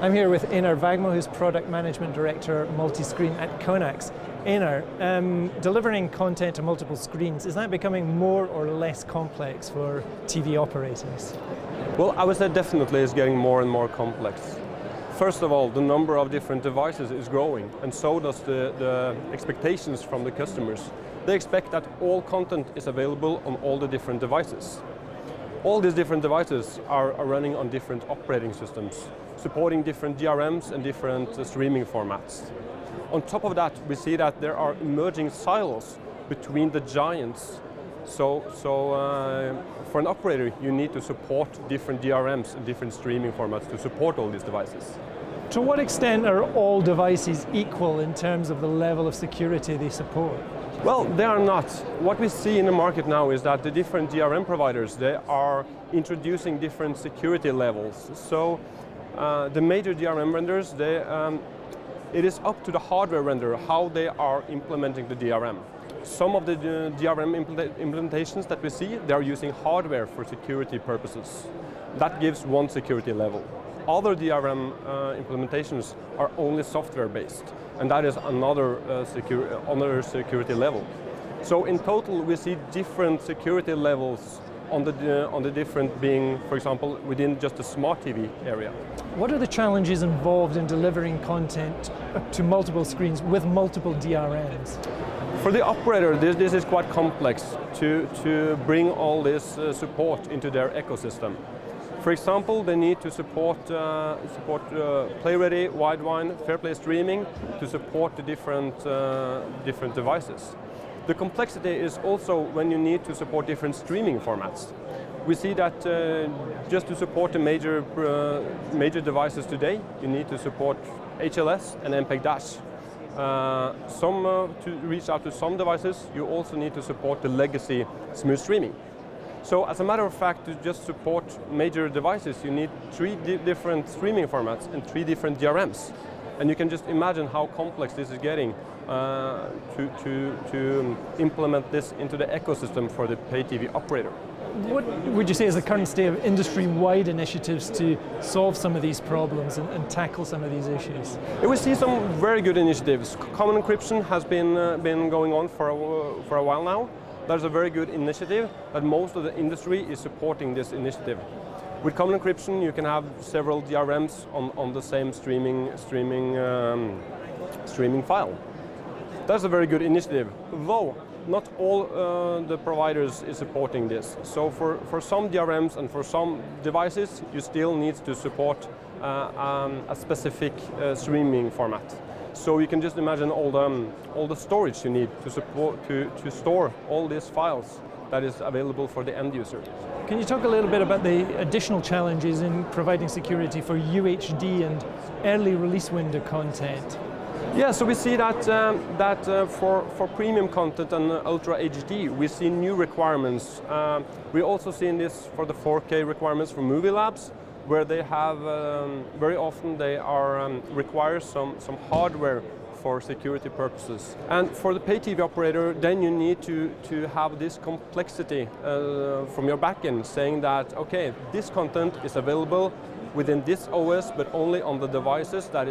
I'm here with Einar Vågmo, who's Product Management Director, Multiscreen at Conax. Einar, delivering content to multiple screens, is that becoming more or less complex for TV operators? Well, I would say definitely it's getting more and more complex. First of all, the number of different devices is growing, and so does the expectations from the customers. They expect that all content is available on all the different devices. All these different devices are running on different operating systems, supporting different DRMs and different streaming formats. On top of that, we see that there are emerging silos between the giants. So for an operator, you need to support different DRMs and different streaming formats to support all these devices. To what extent are all devices equal in terms of the level of security they support? Well, they are not. What we see in the market now is that the different DRM providers, they are introducing different security levels. So the major DRM vendors, it is up to the hardware vendor how they are implementing the DRM. Some of the DRM implementations that we see, they are using hardware for security purposes. That gives one security level. Other DRM implementations are only software based, and that is another security level. So in total, we see different security levels on the different being, for example, within just the smart TV area. What are the challenges involved in delivering content to multiple screens with multiple DRMs? For the operator, this is quite complex to bring all this support into their ecosystem. For example, they need to support play-ready, wideband, fair play streaming to support the different devices. The complexity is also when you need to support different streaming formats. We see that just to support the major devices today, you need to support HLS and MPEG-Dash. To reach out to some devices, you also need to support the legacy smooth streaming. So as a matter of fact, to just support major devices, you need 3 different streaming formats and 3 different DRMs. And you can just imagine how complex this is getting to implement this into the ecosystem for the pay TV operator. What would you say is the current state of industry-wide initiatives to solve some of these problems and tackle some of these issues? We see some very good initiatives. Common encryption has been going on for a while now. There's a very good initiative that most of the industry is supporting this initiative. With common encryption, you can have several DRMs on the same streaming file. That's a very good initiative, though not all the providers is supporting this. So for some DRMs and for some devices, you still need to support a specific streaming format. So you can just imagine all the storage you need to store all these files that is available for the end user. Can you talk a little bit about the additional challenges in providing security for UHD and early release window content? Yeah, so we see that for premium content and Ultra HD, we see new requirements. We also see this for the 4K requirements for movie labs, where they have very often they are require some hardware for security purposes. And for the pay TV operator, then you need to have this complexity from your backend, saying that okay, this content is available within this OS, but only on the devices that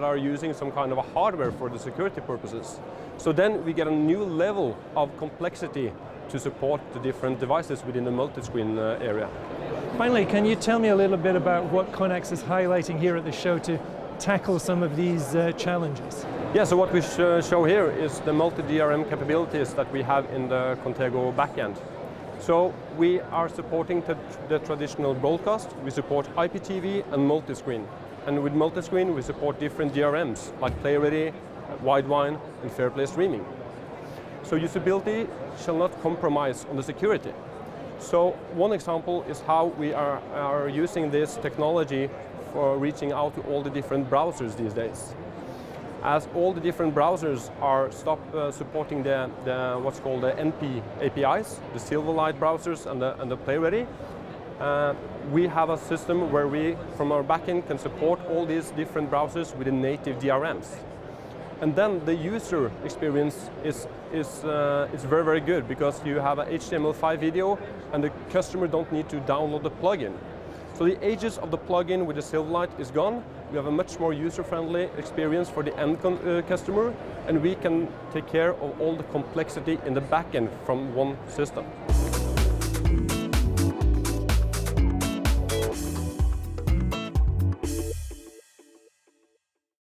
are using some kind of a hardware for the security purposes. So then we get a new level of complexity to support the different devices within the multiscreen area. Finally, can you tell me a little bit about what Conax is highlighting here at the show to tackle some of these challenges? Yeah, so what we show here is the multi-DRM capabilities that we have in the Contego backend. So we are supporting the traditional broadcast, we support IPTV and multiscreen. And with multiscreen, we support different DRMs like play-ready, wideband, and fair play streaming. So usability shall not compromise on the security. So one example is how we are using this technology for reaching out to all the different browsers these days. As all the different browsers are supporting the what's called the NP APIs, the Silverlight browsers and the play-ready, we have a system where we, from our backend, can support all these different browsers with the native DRMs. And then the user experience is very, very good because you have a HTML5 video and the customer don't need to download the plugin. So the ages of the plug-in with the Silverlight is gone. We have a much more user-friendly experience for the end customer, and we can take care of all the complexity in the back end from one system.